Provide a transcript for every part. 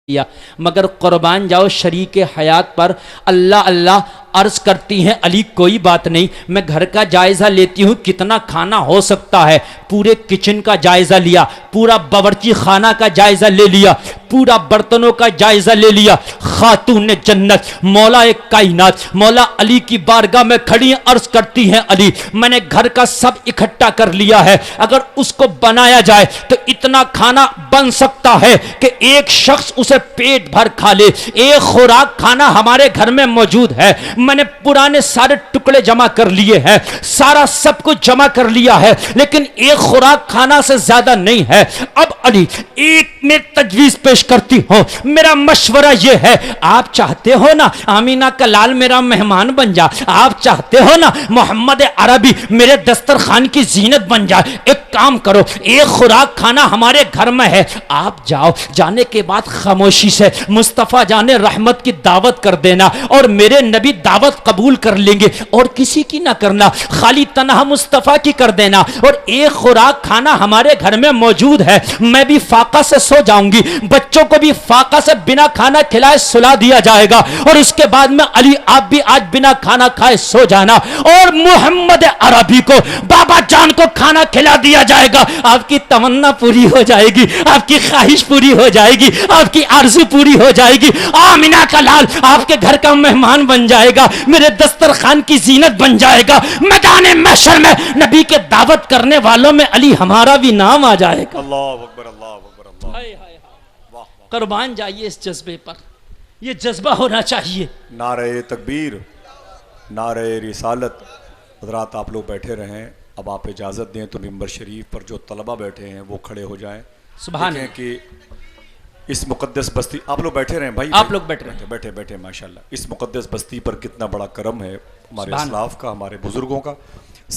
لیا، مگر قربان جاؤ شریک حیات پر اللہ اللہ عرض کرتی ہیں علی کوئی بات نہیں، میں گھر کا جائزہ لیتی ہوں کتنا کھانا ہو سکتا ہے، پورے کچن کا جائزہ لیا، پورا باورچی خانہ کا جائزہ لے لیا، پورا برتنوں کا جائزہ لے لیا، خاتون جنت مولا کائنات مولا علی کی بارگاہ میں کھڑی عرض کرتی ہیں علی میں نے گھر کا سب اکٹھا کر لیا ہے، اگر اس کو بنایا جائے تو اتنا کھانا بن سکتا ہے کہ ایک شخص اسے پیٹ بھر کھا لے، ایک خوراک کھانا ہمارے گھر میں موجود ہے، میں نے پرانے سارے ٹکڑے جمع کر لیے ہیں، سارا سب کچھ جمع کر لیا ہے، لیکن ایک خوراک کھانا سے زیادہ نہیں ہے۔ اب علی ایک میں تجویز پیش کرتی ہوں، میرا مشورہ یہ ہے آپ چاہتے ہو نا آمینہ کا لال میرا مہمان بن جا، آپ چاہتے ہو نا محمد عربی میرے دسترخوان کی زینت بن جائے، ایک کام کرو ایک خوراک کھانا ہمارے گھر میں ہے، آپ جاؤ، جانے کے بعد خاموشی سے مصطفیٰ جان رحمت کی دعوت کر دینا اور میرے نبی دعوت قبول کر لیں گے، اور کسی کی نہ کرنا، خالی تنہا مصطفیٰ کی کر دینا، اور ایک خوراک کھانا ہمارے گھر میں موجود ہے، میں بھی فاقہ سے سو جاؤں گی، بچوں کو بھی فاقہ سے بنا کھانا کھلائے سلا دیا جائے گا، اور اس کے بعد میں علی آپ بھی آج بنا کھانا کھائے سو جانا، اور محمد عربی کو بابا جان کو کھانا کھلا دیا جائے گا، آپ کی تمنا پوری ہو جائے گی، آپ کی خواہش پوری ہو جائے گی، آپ کی آرزو پوری ہو جائے گی، آمینہ کا لال آپ کے گھر کا مہمان بن جائے گا، میرے دسترخوان کی زینت بن جائے گا، میدان محشر میں نبی کے دعوت کرنے والوں میں علی ہمارا بھی نام آ جائے گا۔ اللہ اکبر اللہ اکبر اللہ۔ قربان جائیے اس جذبے پر، یہ جذبہ ہونا چاہیے۔ نعرہ تکبیر، نعرہ رسالت۔ حضرات آپ لوگ بیٹھے رہیں، اب آپ اجازت دیں تو ممبر شریف پر جو طلبہ بیٹھے ہیں وہ کھڑے ہو جائیں۔ سبحان دیکھیں کہ اس مقدس بستی، آپ لوگ بیٹھے رہیں بھائی، آپ لوگ بیٹھے رہیں، بیٹھے بیٹھے ماشاءاللہ، اس مقدس بستی پر کتنا بڑا کرم ہے ہمارے اسلاف کا، ہمارے بزرگوں کا،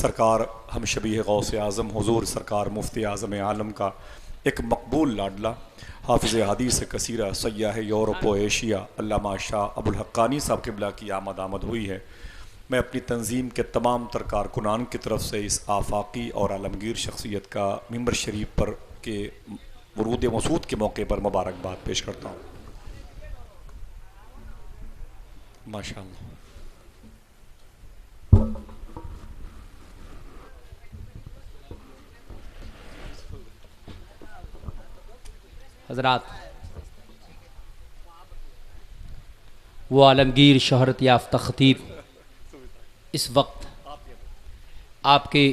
سرکار ہم شبیہ غوث اعظم حضور سرکار مفتی اعظم عالم کا ایک مقبول لاڈلا، حافظ حدیث کثیرہ، سیاح یورپ و ایشیا، علامہ شاہ ابو الحقانی صاحب قبلہ کی آمد ہوئی ہے۔ میں اپنی تنظیم کے تمام تر کارکنان کی طرف سے اس آفاقی اور عالمگیر شخصیت کا ممبر شریف پر کے ورود مسعود کے موقع پر مبارکباد پیش کرتا ہوں۔ ماشاءاللہ۔ حضرات وہ عالمگیر شہرت یافتہ خطیب اس وقت آپ کے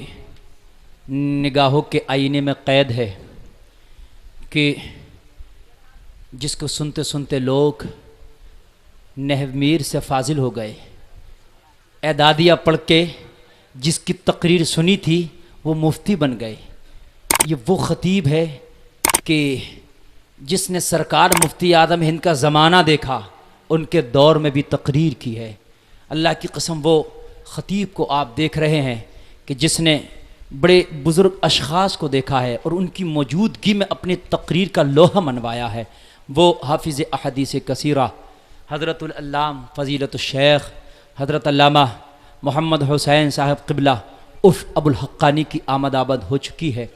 نگاہوں کے آئینے میں قید ہے کہ جس کو سنتے سنتے لوگ نحو میر سے فاضل ہو گئے، اعدادیہ پڑھ کے جس کی تقریر سنی تھی وہ مفتی بن گئے۔ یہ وہ خطیب ہے کہ جس نے سرکار مفتی اعظم ہند کا زمانہ دیکھا، ان کے دور میں بھی تقریر کی ہے۔ اللہ کی قسم وہ خطیب کو آپ دیکھ رہے ہیں کہ جس نے بڑے بزرگ اشخاص کو دیکھا ہے اور ان کی موجودگی میں اپنی تقریر کا لوحہ منوایا ہے، وہ حافظ احادیث کثیرہ حضرت العلام فضیلت الشیخ حضرت علامہ محمد حسین صاحب قبلہ عرف ابو الحقانی کی آمد ہو چکی ہے۔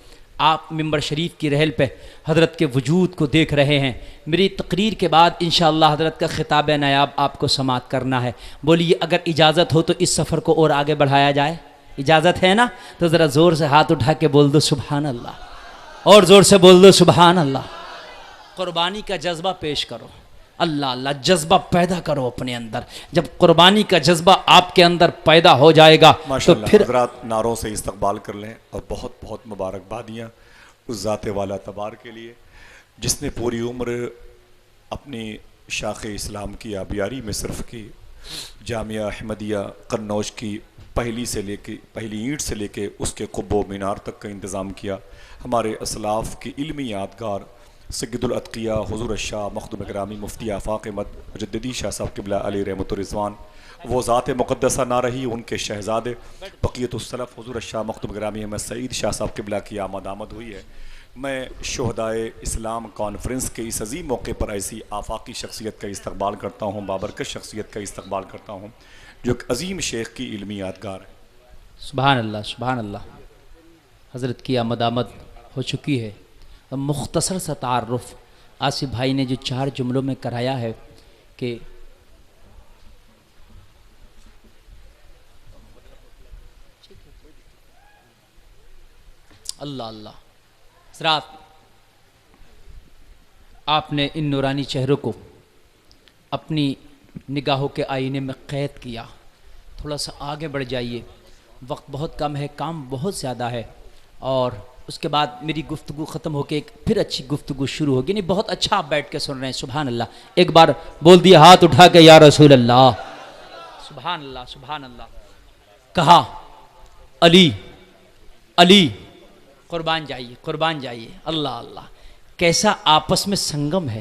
آپ ممبر شریف کی رحل پہ حضرت کے وجود کو دیکھ رہے ہیں۔ میری تقریر کے بعد انشاءاللہ حضرت کا خطاب نایاب آپ کو سماعت کرنا ہے۔ بولیے اگر اجازت ہو تو اس سفر کو اور آگے بڑھایا جائے، اجازت ہے نا؟ تو ذرا زور سے ہاتھ اٹھا کے بول دو سبحان اللہ، اور زور سے بول دو سبحان اللہ۔ قربانی کا جذبہ پیش کرو، اللہ اللہ جذبہ پیدا کرو اپنے اندر۔ جب قربانی کا جذبہ آپ کے اندر پیدا ہو جائے گا تو پھر حضرات نعروں سے استقبال کر لیں، اور بہت بہت مبارکبادیاں اس ذات والا تبار کے لیے جس نے پوری عمر اپنی شاخ اسلام کی آبیاری میں صرف کی، جامعہ احمدیہ قنوج کی پہلی اینٹ سے لے کے اس کے قب و مینار تک کا انتظام کیا۔ ہمارے اسلاف کی علمی یادگار سید الاتقیاء حضور الشاہ مخدوم گرامی مفتی آفاق مجددی شاہ صاحب قبلہ علیہ رحمۃ الرضوان، وہ ذات مقدسہ نہ رہی، ان کے شہزادے بقیت السلف حضور الشاہ مخدوم گرامی احمد سعید شاہ صاحب قبلہ کی آمد ہوئی ہے۔ میں شہدائے اسلام کانفرنس کے اس عظیم موقع پر ایسی آفاقی شخصیت کا استقبال کرتا ہوں، بابرکت شخصیت کا استقبال کرتا ہوں جو ایک عظیم شیخ کی علمی یادگار ہے۔ سبحان اللہ سبحان اللہ۔ حضرت کی آمد ہو چکی ہے۔ مختصر سا تعارف آصف بھائی نے جو 4 جملوں میں کرایا ہے کہ اللہ اللہ حضرات، آپ نے ان نورانی چہروں کو اپنی نگاہوں کے آئینے میں قید کیا. تھوڑا سا آگے بڑھ جائیے، وقت بہت کم ہے، کام بہت زیادہ ہے، اور اس کے بعد میری گفتگو ختم ہو کے ایک پھر اچھی گفتگو شروع ہوگی. نہیں، بہت اچھا آپ بیٹھ کے سن رہے ہیں، سبحان اللہ. ایک بار بول دیا ہاتھ اٹھا کے یا رسول اللہ، سبحان اللہ سبحان اللہ. کہا علی علی، قربان جائیے قربان جائیے. اللہ اللہ، کیسا آپس میں سنگم ہے،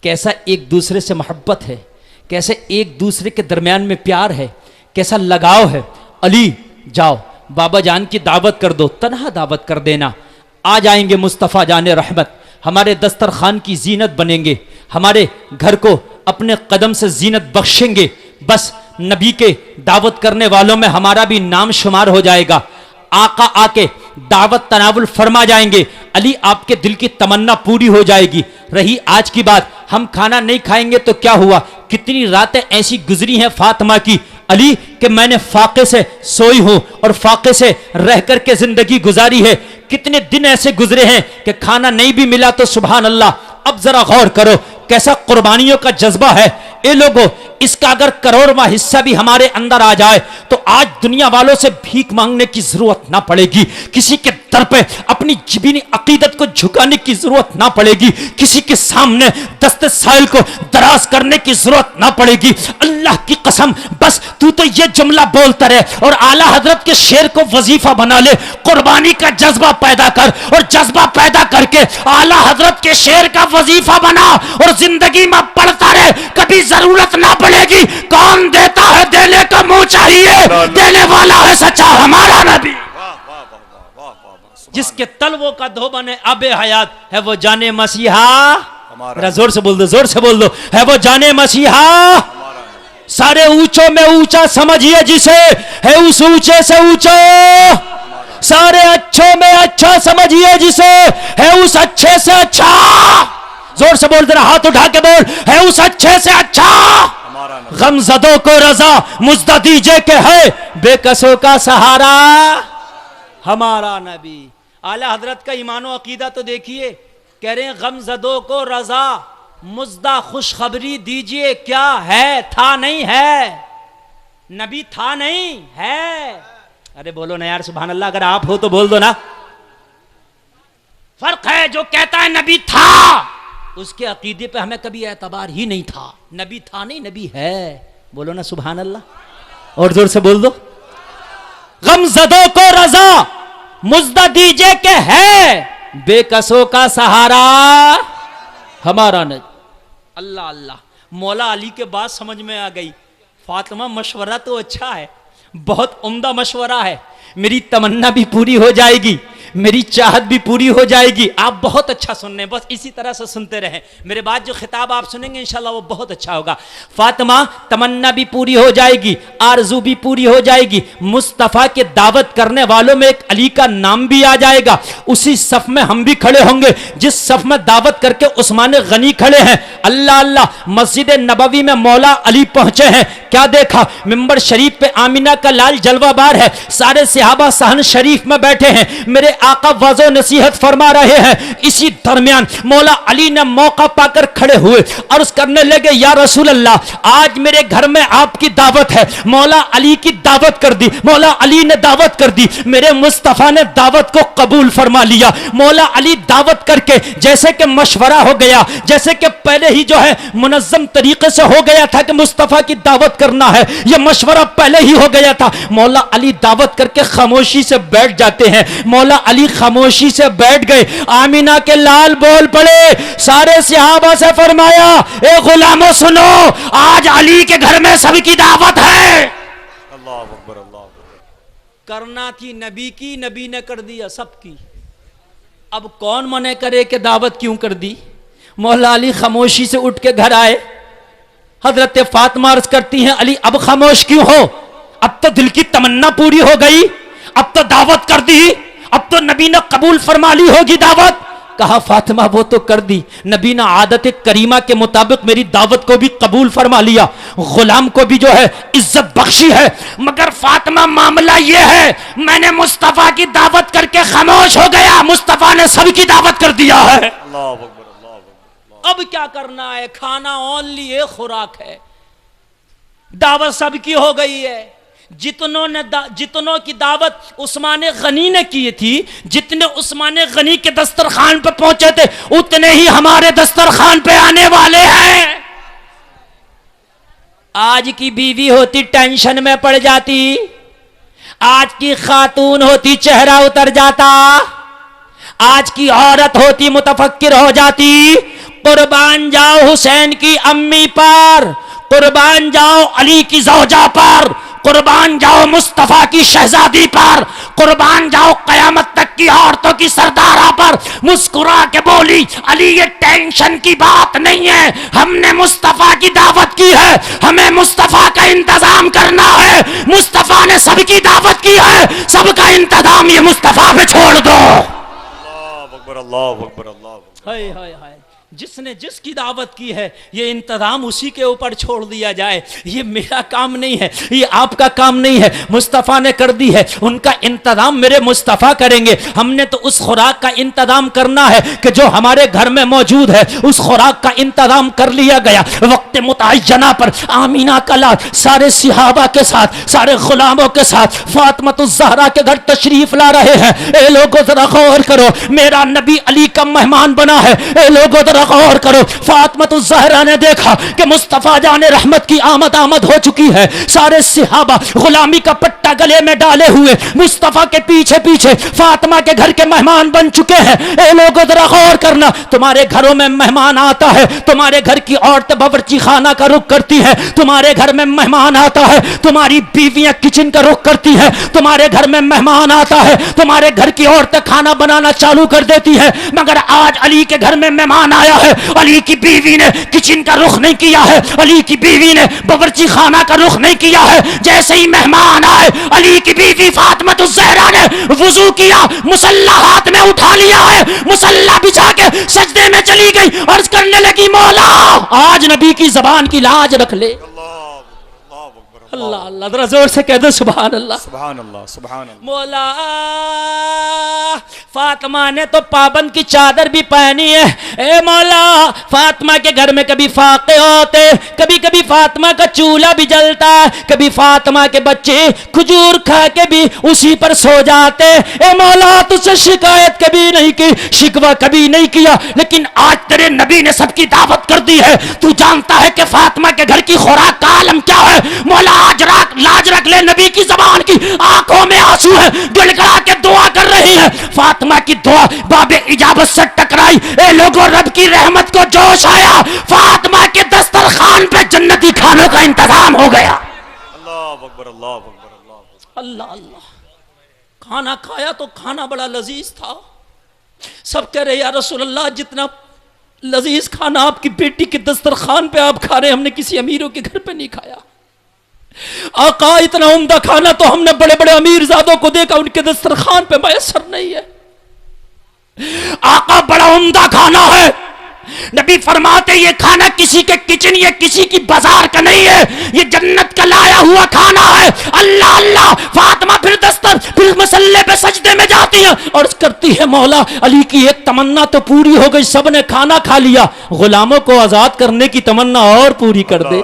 کیسا ایک دوسرے سے محبت ہے، کیسے ایک دوسرے کے درمیان میں پیار ہے، کیسا لگاؤ ہے. علی جاؤ بابا جان کی دعوت کر دو، تنہا دعوت کر دینا. آ جائیں گے مصطفیٰ جان رحمت، ہمارے دسترخوان کی زینت بنیں گے، ہمارے گھر کو اپنے قدم سے زینت بخشیں گے. بس نبی کے دعوت کرنے والوں میں ہمارا بھی نام شمار ہو جائے گا. آقا آ کے دعوت تناول فرما جائیں گے. علی آپ کے دل کی تمنا پوری ہو جائے گی. رہی آج کی بات، ہم کھانا نہیں کھائیں گے تو کیا ہوا؟ کتنی راتیں ایسی گزری ہیں فاطمہ کی علی کہ میں نے فاقے سے سوئی ہوں اور فاقے سے رہ کر کے زندگی گزاری ہے. کتنے دن ایسے گزرے ہیں کہ کھانا نہیں بھی ملا تو سبحان اللہ. اب ذرا غور کرو کیسا قربانیوں کا جذبہ ہے. اے لوگوں، اس کا اگر کروڑواں حصہ بھی ہمارے اندر آ جائے تو آج دنیا والوں سے بھیک مانگنے کی ضرورت نہ پڑے گی، کسی کے در پہ اپنی جبینی عقیدت کو جھکانے کی ضرورت نہ پڑے گی، کسی کے سامنے دست سائل کو دراز کرنے کی ضرورت نہ پڑے گی. اللہ کی قسم، بس تو یہ جملہ بولتا رہے اور اعلیٰ حضرت کے شعر کو وظیفہ بنا لے. قربانی کا جذبہ پیدا کر اور جذبہ پیدا کر کے اعلیٰ حضرت کے شعر کا وظیفہ بنا اور زندگی میں پڑھتا رہے. کبھی ضرورت نہ پڑے گی. کون دیتا ہے دینے کا منہ چاہیے، دینے والا ہے سچا ہمارا نبی. جس کے تلووں کا دھوبن ہے آب حیات، ہے وہ جانے مسیحا. زور سے بول دو، زور سے بول دو، ہے وہ جانے مسیحا. سارے اونچوں میں اونچا سمجھیے جسے، ہے اس اونچے سے اونچا. سارے اچھوں میں اچھا سمجھیے جسے، ہے اس اچھے سے اچھا. زور سے بول، ذرا ہاتھ اٹھا کے بول، ہے اس اچھے سے اچھا. غم زدوں کو رضا مجدہ دیجئے کہ ہے بے کسوں کا سہارا ہمارا نبی. اعلیٰ حضرت کا ایمان و عقیدہ تو دیکھیے، کہہ رہے ہیں غم زدوں کو رضا مجدہ خوشخبری دیجئے. کیا ہے؟ تھا نہیں ہے. نبی تھا نہیں ہے. ارے بولو نا یار سبحان اللہ، اگر آپ ہو تو بول دو نا. فرق ہے جو کہتا ہے نبی تھا، اس کے عقیدے پہ ہمیں کبھی اعتبار ہی نہیں تھا. نبی تھا نہیں، نبی ہے. بولو نا سبحان اللہ، اور زور سے بول دو. غم زدوں کو رضا مجدہ دیجئے کہ ہے بے کسوں کا سہارا ہمارا نبی. اللہ اللہ، مولا علی کے بات سمجھ میں آ گئی. فاطمہ مشورہ تو اچھا ہے، بہت عمدہ مشورہ ہے. میری تمنا بھی پوری ہو جائے گی، میری چاہت بھی پوری ہو جائے گی. آپ بہت اچھا سن رہے ہیں، بس اسی طرح سے سنتے رہیں. میرے بعد جو خطاب آپ سنیں گے انشاءاللہ وہ بہت اچھا ہوگا. فاطمہ، تمنا بھی پوری ہو جائے گی، آرزو بھی پوری ہو جائے گی. مصطفیٰ کے دعوت کرنے والوں میں ایک علی کا نام بھی آ جائے گا. اسی صف میں ہم بھی کھڑے ہوں گے جس صف میں دعوت کر کے عثمان غنی کھڑے ہیں. اللہ اللہ، مسجد نبوی میں مولا علی پہنچے ہیں. کیا دیکھا؟ منبر شریف پہ آمینہ کا لال جلوہ بار ہے، سارے صحابہ صحن شریف میں بیٹھے ہیں. میرے آقا واضح نصیحت فرما رہے ہیں. اسی درمیان مولا علی نے موقع پا کر کھڑے ہوئے، عرض کرنے لگے یا رسول اللہ، آج میرے گھر میں آپ کی دعوت ہے. مولا علی کی دعوت کر دی، مولا علی نے دعوت کر دی. میرے مصطفیٰ نے دعوت کو قبول فرما لیا. مولا علی دعوت کر کے جیسے کہ مشورہ ہو گیا، جیسے کہ پہلے ہی جو ہے منظم طریقے سے ہو گیا تھا کہ مصطفیٰ کی دعوت کرنا ہے، یہ مشورہ پہلے ہی ہو گیا تھا. مولا علی دعوت کر کے خاموشی سے بیٹھ جاتے ہیں. مولا علی خاموشی سے بیٹھ گئے. آمینہ کے لال بول پڑے، سارے صحابہ سے فرمایا اے غلاموں سنو، آج علی کے گھر میں سب کی دعوت ہے. اللہ اکبر، اللہ اکبر. کرنا تھی نبی کی، نبی نے کر دیا سب کی. اب کون منع کرے کہ دعوت کیوں کر دی؟ مولا علی خاموشی سے اٹھ کے گھر آئے. حضرت فاطمہ عرض کرتی ہیں علی اب خاموش کیوں ہو؟ اب تو دل کی تمنا پوری ہو گئی، اب تو دعوت کر دی، اب تو نبی نے قبول فرما لی ہوگی دعوت. کہا فاطمہ وہ تو کر دی، نبی نے عادت کریمہ کے مطابق میری دعوت کو بھی قبول فرما لیا، غلام کو بھی جو ہے عزت بخشی ہے، مگر فاطمہ معاملہ یہ ہے میں نے مصطفیٰ کی دعوت کر کے خاموش ہو گیا، مصطفیٰ نے سب کی دعوت کر دیا ہے۔ اللہ اکبر، اللہ اکبر۔ اب کیا کرنا ہے؟ کھانا اونلی ایک خوراک ہے، دعوت سب کی ہو گئی ہے۔ جتنوں کی دعوت عثمان غنی نے کی تھی، جتنے عثمان غنی کے دسترخوان پہ پہنچے تھے اتنے ہی ہمارے دسترخوان پہ آنے والے ہیں۔ آج کی بیوی ہوتی ٹینشن میں پڑ جاتی، آج کی خاتون ہوتی چہرہ اتر جاتا، آج کی عورت ہوتی متفکر ہو جاتی۔ قربان جاؤ حسین کی امی پر، قربان جاؤ علی کی زوجہ پر، قربان جاؤ مصطفیٰ کی شہزادی پر، قربان جاؤ قیامت تک کی عورتوں کی سردارہ پر۔ مسکرا کے بولی علی یہ ٹینشن کی بات نہیں ہے، ہم نے مصطفیٰ کی دعوت کی ہے، ہمیں مصطفیٰ کا انتظام کرنا ہے، مصطفیٰ نے سب کی دعوت کی ہے، سب کا انتظام یہ مصطفیٰ پہ چھوڑ دو۔ اللہ اکبر، اللہ اکبر، اللہ اکبر۔ ہائے ہائے ہائے، جس نے جس کی دعوت کی ہے یہ انتظام اسی کے اوپر چھوڑ دیا جائے، یہ میرا کام نہیں ہے، یہ آپ کا کام نہیں ہے، مصطفیٰ نے کر دی ہے، ان کا انتظام میرے مصطفیٰ کریں گے۔ ہم نے تو اس خوراک کا انتظام کرنا ہے کہ جو ہمارے گھر میں موجود ہے، اس خوراک کا انتظام کر لیا گیا۔ وقت متعینہ پر آمینہ کا لال سارے صحابہ کے ساتھ، سارے غلاموں کے ساتھ فاطمہ الزہرا کے گھر تشریف لا رہے ہیں۔ اے لوگوں ذرا غور کرو، میرا نبی علی کا مہمان بنا ہے۔ اے لوگوں ذرا غور کرو، فاطمہ الزہرا نے دیکھا کہ مصطفیٰ جان رحمت کی آمد ہو چکی ہے، سارے صحابہ غلامی کا پٹا گلے میں ڈالے ہوئے مصطفیٰ کے پیچھے پیچھے فاطمہ کے گھر کے مہمان بن چکے ہیں۔ اے لوگوں ذرا غور کرنا، تمہارے گھروں میں مہمان آتا ہے، تمہارے گھر کی عورتیں باورچی خانہ کا رخ کرتی ہیں، تمہارے گھر میں مہمان آتا ہے، تمہاری بیویاں کچن کا رخ کرتی ہیں، تمہارے گھر میں مہمان آتا ہے، تمہارے گھر کی عورتیں کھانا بنانا چالو کر دیتی ہیں، مگر آج علی کے گھر میں مہمان آیا ہے، علی کی بیوی نے کچن کا رخ نہیں کیا ہے، علی کی بیوی نے باورچی خانہ کا رخ نہیں کیا ہے۔ جیسے ہی مہمان آئے، علی کی بیوی فاطمہ الزہرا نے وضو کیا، مصلی ہاتھ میں اٹھا لیا ہے، مصلی بچھا کے سجدے میں چلی گئی، عرض کرنے لگی مولا آج نبی کی زبان کی لاج رکھ لے۔ اللہ اللہ، ذرا زور سے کہہ دو سبحان اللہ، سبحان اللہ، سبحان اللہ۔ مولا فاطمہ نے تو پابند کی چادر بھی پہنی ہے، اے مولا فاطمہ کے گھر میں کبھی فاقے ہوتے، کبھی کبھی فاطمہ کا چولہا بھی جلتا، کبھی فاطمہ کے بچے کھجور کھا کے بھی اسی پر سو جاتے، اے مولا تجھ سے شکایت کبھی نہیں کی، شکوہ کبھی نہیں کیا، لیکن آج تیرے نبی نے سب کی دعوت کر دی ہے، تو جانتا ہے کہ فاطمہ کے گھر کی خوراک کا عالم کیا ہے، مولا آج لاج رکھ لے، نبی کی زبان کی آنکھوں میں آنسو ہے، گڑگڑا کے دعا کر رہی ہے۔ فاطمہ کی دعا باب اجابت سے ٹکرائی، اے لوگوں رب کی رحمت کو جوش آیا، فاطمہ کے دسترخوان پہ جنتی کھانوں کا انتظام ہو گیا۔ اللہ اکبر، اللہ اکبر، اللہ اکبر۔ اللہ اللہ، کھانا کھایا تو کھانا بڑا لذیذ تھا، سب کہہ رہے یا رسول اللہ جتنا لذیذ کھانا آپ کی بیٹی کے دسترخوان پہ آپ کھا رہے ہم نے کسی امیروں کے گھر پہ نہیں کھایا۔ آقا اتنا عمدہ کھانا تو ہم نے بڑے بڑے امیر زادوں کو دیکھا، ان کے دسترخوان پہ میسر نہیں ہے۔ آقا بڑا عمدہ کھانا ہے، نبی فرماتے یہ کھانا کسی کے کچن یا کسی کی بازار کا نہیں ہے، یہ جنت کا لایا ہوا کھانا ہے۔ اللہ اللہ، فاطمہ پھر مسلے پہ سجدے میں جاتی ہیں اور کرتی ہے مولا علی کی ایک تمنا تو پوری ہو گئی، سب نے کھانا کھا لیا، غلاموں کو آزاد کرنے کی تمنا اور پوری کر دے۔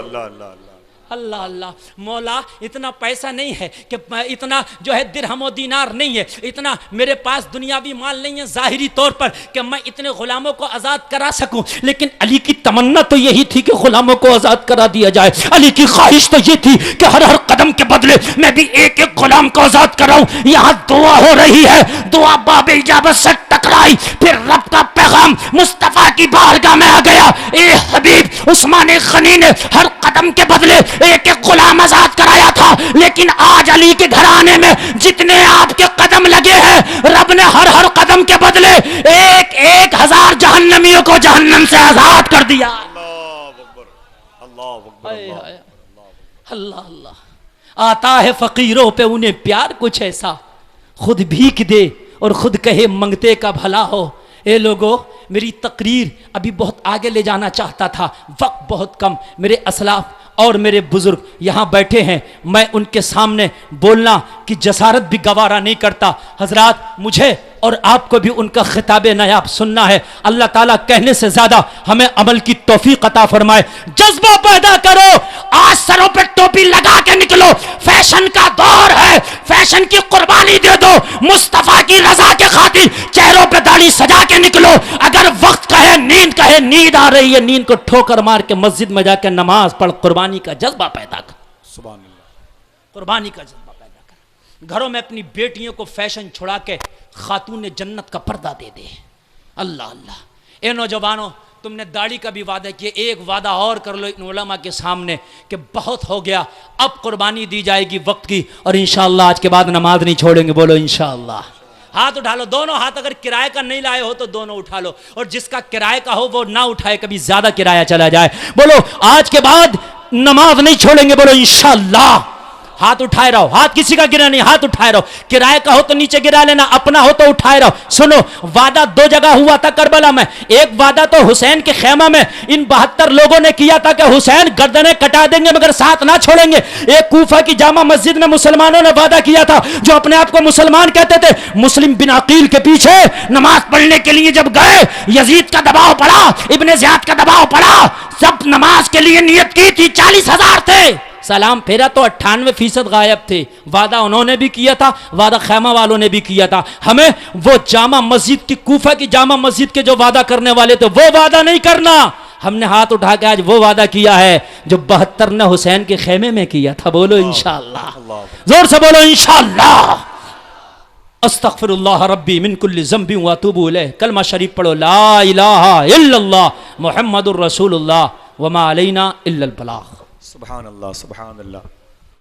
اللہ اللہ، مولا اتنا پیسہ نہیں ہے کہ اتنا جو ہے درہم و دینار نہیں ہے، اتنا میرے پاس دنیاوی مال نہیں ہے ظاہری طور پر کہ میں اتنے غلاموں کو آزاد کرا سکوں، لیکن علی کی تمنا تو یہی تھی کہ غلاموں کو آزاد کرا دیا جائے، علی کی خواہش تو یہ تھی کہ ہر ہر قدم کے بدلے میں بھی ایک ایک غلام کو آزاد کراؤں۔ یہاں دعا ہو رہی ہے، دعا باب اجابت سے ٹکرائی، پھر رب کا پیغام مصطفیٰ کی بارگاہ میں آ گیا، اے حبیب عثمان غنی نے ہر قدم کے بدلے ایک ایک غلام آزاد کرایا تھا، لیکن آج علی کے گھرانے میں جتنے آپ کے قدم لگے ہیں رب نے ہر ہر قدم کے بدلے ایک ایک ہزار جہنمیوں کو جہنم سے آزاد کر دیا۔ اللہ اللہ، آتا ہے فقیروں پہ انہیں پیار کچھ ایسا، خود بھیک دے اور خود کہے منگتے کا بھلا ہو۔ اے لوگو میری تقریر ابھی بہت آگے لے جانا چاہتا تھا، وقت بہت کم، میرے اسلاف اور میرے بزرگ یہاں بیٹھے ہیں، میں ان کے سامنے بولنا کی جسارت بھی گوارا نہیں کرتا۔ حضرات مجھے اور آپ کو بھی ان کا خطاب نایاب سننا ہے۔ اللہ تعالیٰ کہنے سے زیادہ ہمیں عمل کی توفیق عطا فرمائے۔ جذبہ پیدا کرو، آج سروں پہ ٹوپی لگا کے نکلو، فیشن کا دور ہے، فیشن کی قربانی دے دو، مصطفیٰ کی رضا کے خاطر چہروں پہ داڑھی سجا کے نکلو۔ اگر وقت کہے نیند آ رہی ہے، نیند کو ٹھوکر مار کے مسجد میں جا کے نماز پڑھ، قربانی کا جذبہ پیدا کر، سبحان اللہ، قربانی کا جذبہ پیدا کر۔ گھروں میں اپنی بیٹیوں کو فیشن چھڑا کے خاتون جنت کا پردہ دے دے۔ اللہ اللہ، اے نوجوانوں تم نے داڑھی کا بھی وعدہ کیا، ایک وعدہ اور کر لو ان علماء کے سامنے کہ بہت ہو گیا، اب قربانی دی جائے گی وقت کی، اور انشاءاللہ آج کے بعد نماز نہیں چھوڑیں گے۔ بولو انشاءاللہ۔ ہاتھ اٹھا لو، دونوں ہاتھ، اگر کرائے کا نہیں لائے ہو تو دونوں اٹھا لو، اور جس کا کرائے کا ہو وہ نہ اٹھائے، کبھی زیادہ کرایہ چلا جائے۔ بولو آج کے بعد نماز نہیں چھوڑیں گے۔ بولو انشاءاللہ۔ ہاتھ اٹھائے رہو، ہاتھ کسی کا گرا نہیں، ہاتھ اٹھائے رہو۔ کرائے کا ہو تو نیچے گرا لینا، اپنا ہو تو اٹھائے رہو۔ سنو، وعدہ دو جگہ ہوا تھا کربلا میں۔ ایک وعدہ تو حسین کے خیمہ میں ان 72 لوگوں نے کیا تھا کہ حسین گردنیں کٹا دیں گے مگر ساتھ نہ چھوڑیں گے۔ ایک کوفہ کی جامع مسجد میں مسلمانوں نے وعدہ کیا تھا، جو اپنے آپ کو مسلمان کہتے تھے، مسلم بن عقیل کے پیچھے نماز پڑھنے کے لیے جب گئے، یزید کا دباؤ پڑا، ابن زیاد کا دباؤ پڑا، سب نماز کے لیے نیت کی تھی، 40,000 تھے، سلام پھیرا تو 98% غائب تھے۔ وعدہ انہوں نے بھی کیا تھا، وعدہ خیمہ والوں نے بھی کیا تھا۔ ہمیں وہ جامع مسجد کی، کوفہ کی جامع مسجد کے جو وعدہ کرنے والے تھے وہ وعدہ نہیں کرنا۔ ہم نے ہاتھ اٹھا کے آج وہ وعدہ کیا ہے جو 72 نے حسین کے خیمے میں کیا تھا۔ بولو انشاءاللہ، زور سے بولو انشاءاللہ۔ استغفر اللہ ربی من کل ذنب واتوب الیہ۔ کلمہ شریف پڑھو، لا الہ الا اللہ محمد الرسول اللہ وما علینا الا البلاغ۔ سبحان اللہ، سبحان اللہ۔